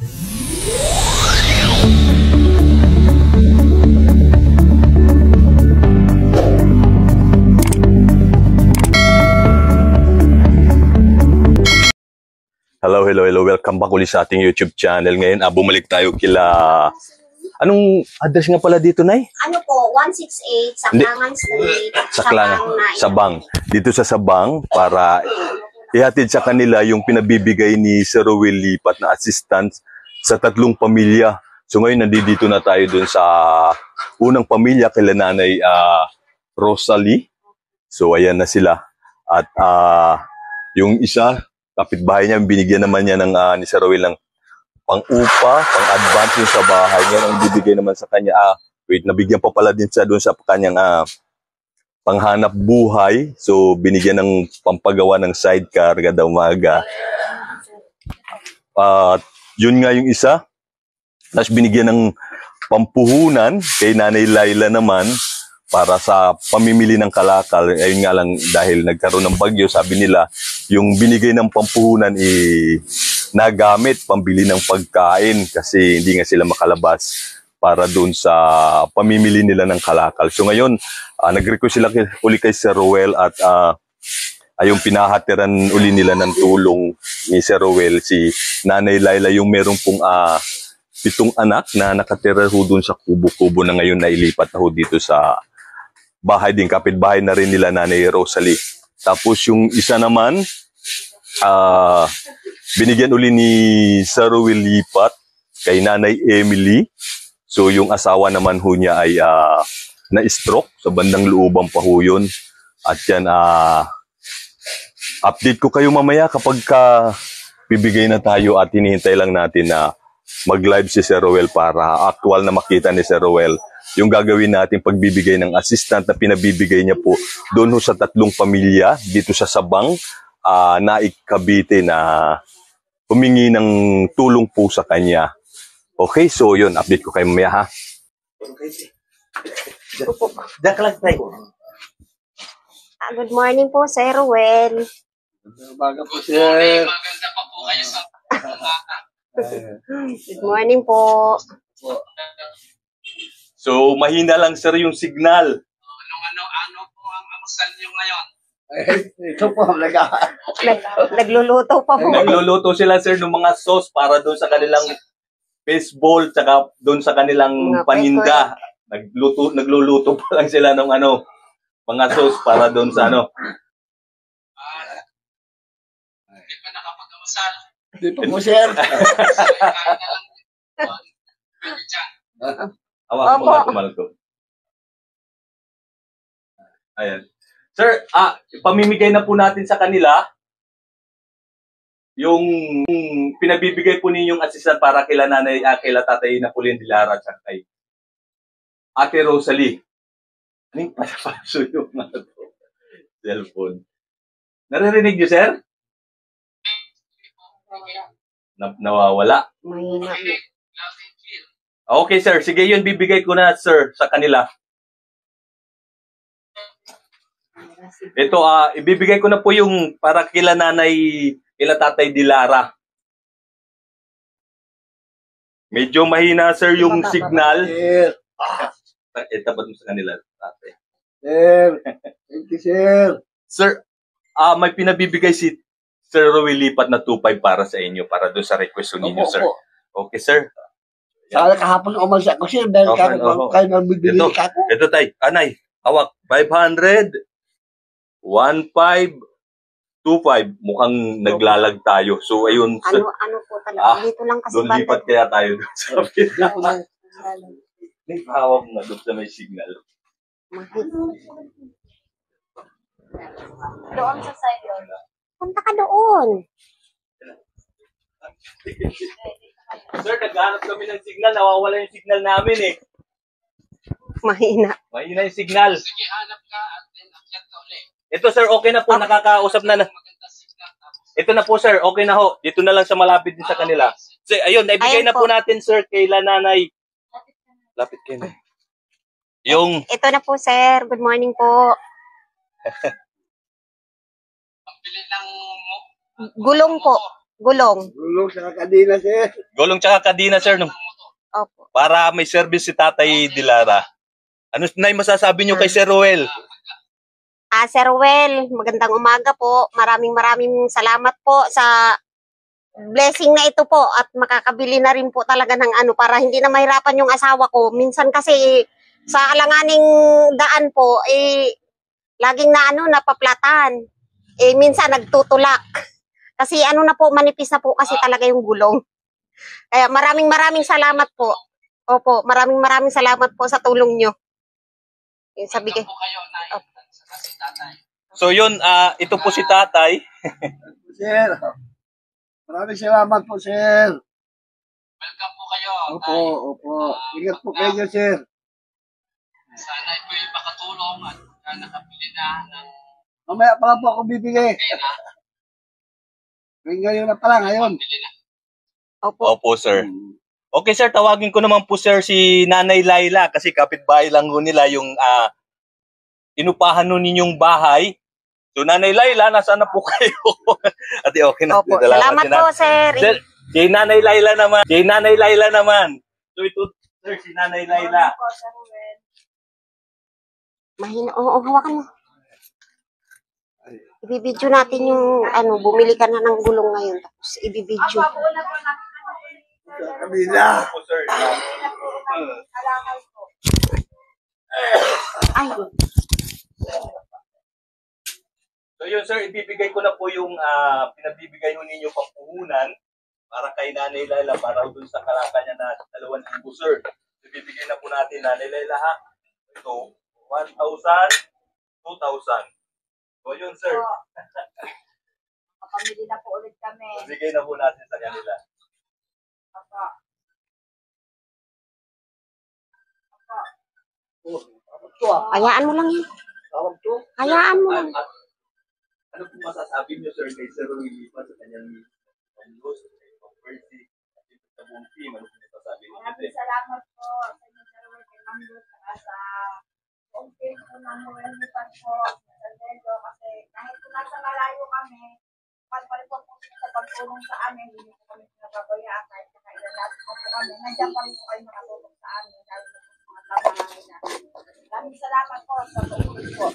Hello. Welcome back ulit sa ating YouTube channel. Ngayon, bumalik tayo kila... Anong address nga pala dito, Nay? Ano po, 168 Saklangan Street, Sabang. Dito sa Sabang para ihatid sa kanila yung pinabibigay ni Sir Rowel Lipat na assistance sa 3 pamilya. So ngayon, nandito na tayo dun sa unang pamilya kila Nanay Rosalie. So ayan na sila. At yung isa, kapitbahay niya, binigyan naman niya ng ni Sir Rowel ng pang-upa, pang-advance yung sa bahay niya. Ang bibigay naman sa kanya, nabigyan pa pala din siya doon sa kanyang panghanap buhay. So, binigyan ng pampagawa ng sidecar kada umaga. Yun nga yung isa. Tapos binigyan ng pampuhunan kay Nanay Laila naman para sa pamimili ng kalakal. Ayun nga lang, dahil nagkaroon ng bagyo, sabi nila, yung binigay ng pampuhunan nagamit pambili ng pagkain kasi hindi nga sila makalabas para doon sa pamimili nila ng kalakal. So ngayon, nag-request sila uli kay Sir Rowel at yung pinahatiran uli nila ng tulong ni Sir Rowel, si Nanay Laila, yung merong pong 7 anak na nakatira ho doon sa kubo-kubo na ngayon na ilipat na ho dito sa bahay din, kapitbahay na rin nila Nanay Rosalie. Tapos yung isa naman, binigyan uli ni Sir Rowel Lipat kay Nanay Emily. So yung asawa naman ho niya ay na-stroke sa bandang looban pa ho yun. At yan, update ko kayo mamaya kapag bibigay na tayo at hinihintay lang natin na mag-live si Sir Rowel para actual na makita ni Sir Rowel yung gagawin natin pagbibigay ng assistant na pinabibigay niya po doon ho sa 3 pamilya dito sa Sabang, Naik, Cavite na humingi ng tulong po sa kanya. Okay, so yun, update ko kayo mamaya ha. Good morning po, Sir Rowel. Baga po, sir. Maganda pa po kayo sa Good morning po. So, mahina lang sir yung signal. ano po ang amusal nyo ngayon? Ito po, Nagluluto pa po. Nagluluto sila sir ng mga sauce para doon sa kanilang baseball tsaka doon sa kanilang Mga paninda. Nagluluto pa lang sila ng mga sauce para doon sa Hindi pa nakapag-amusal. Hindi po po, sir. Hawak mo Opo. nga tumal ko. Ayan. Sir, pamimigay na po natin sa kanila yung pinabibigay po ninyong assistant para kila Nanay, kila Tatay Napoleon de Lara at kay Ate Rosalie. Anong paso yung cellphone? Naririnig niyo, sir? Nawawala. Mahina. Okay, sir. Sige, yun. Bibigay ko na, sir, sa kanila. Ito, ibibigay ko na po yung para kila Nanay, kila Tatay de Lara. Medyo mahina, sir, yung signal. Sir. Tapat mo sa kanila, Tatay. Sir. Thank you, sir. Sir, may pinabibigay si Sir Rowel Lipat na 2.5 para sa inyo, para doon sa request ninyo, sir. Okay, sir. Sana kahapon umalis ako, sir. Dahil Okay, kayo nagbibili Ito, ka ako. ito tay, anay, hawak, 500, 1.5, 2.5, mukhang naglalag tayo. So, ayun, Ano po talaga. Dito lang kasi doon lipat kaya tayo doon sa pinaka. Mahina. Hawak na doon sa may signal. Doon sa side yun. Punta ka doon. Sir, naghanap kami ng signal, nawawala yung signal namin eh. Mahina. Mahina yung signal. Sige, hanap ka at then akyat ka ulit. Ito sir, okay na po, nakakausap na. Maganda signal tapos. Ito na po sir, okay na ho. Dito na lang sa malapit din sa kanila. So, ayun, naibigay Ayan na po po. natin sir kay Nanay. Lapit kayo na. Yung, Ito na po, sir. Good morning po. Pambili ng Gulong po. Gulong. Gulong sa kadina, sir. Gulong tsaka kadina, sir, no? Opo. Para may service si Tatay Dilara. Ano na yung masasabi nyo kay Sir Ruel? Sir Well, magandang umaga po. Maraming salamat po sa blessing na ito po at makakabili na rin po talaga ng ano para hindi na mahirapan yung asawa ko. Minsan kasi sa alanganing daan po, laging na ano, napaplatan. Minsan nagtutulak. Kasi ano na po, manipis na po kasi talaga yung gulong. Kaya maraming salamat po. Opo, maraming salamat po sa tulong nyo. Yung sabi ko. Po kayo, Nay. Saka si tatay. So yun, ito po si Tatay. Sir. Maraming salamat po, sir. Welcome po kayo, Opo, Nay. opo. Ingat po kayo, sir. Sana po'y makatulong at nakabili na ng Mamaya pa lang po ako bibili. pera. Ngayon na pala, ngayon. Bili na. Opo. Opo, sir. Okay, sir, tawagin ko naman po, sir, si Nanay Laila kasi kapitbahay lang ho nila yung inupahan nun ninyong bahay. So, Nanay Laila, nasaan na po kayo? Ate, okay na. Opo. Salamat po, sir. Sir, si Nanay Laila naman. So, ito, sir, si Nanay Laila. Mahina. Oo, hawakan mo. Ibibidyo natin yung ano, bumili ka na ng gulong ngayon. Tapos ibibidyo. Sa kabila. Opo, sir. Ay, So yun sir, ibibigay ko na po yung pinabibigay ho ninyo pampuhunan para kay Nanay Laila para dun sa kalaka niya na 2,000 sir. Ibibigay na po natin Nanay Laila ha. Ito, 1,000, 2,000. So yun sir. Pamili na po ulit kami. Ibigay na po natin sa kanila. hayaan mo lang yan. Tawag to. Hayaan mo lang. Ano po masasabi niyo sir kay Sir Willie pa sa kanyang panglos, sa kanyang birthday, sa buong team, ano po masasabi niyo? Maraming salamat po sa inyo, Sir Will, kay Ma'am Luz, saka sa buong team po ng Muelipan po, sa Lendo, kasi kahit kung nasa malayo kami, pagpalipot po sila sa pagtulong sa amin, hindi po kami pinababayaan kahit nakailan natin po kami. Nandiyan pa rin po kayo nakatulong sa amin, dahil po sa mga tama namin na. Maraming salamat po sa pagtulong po.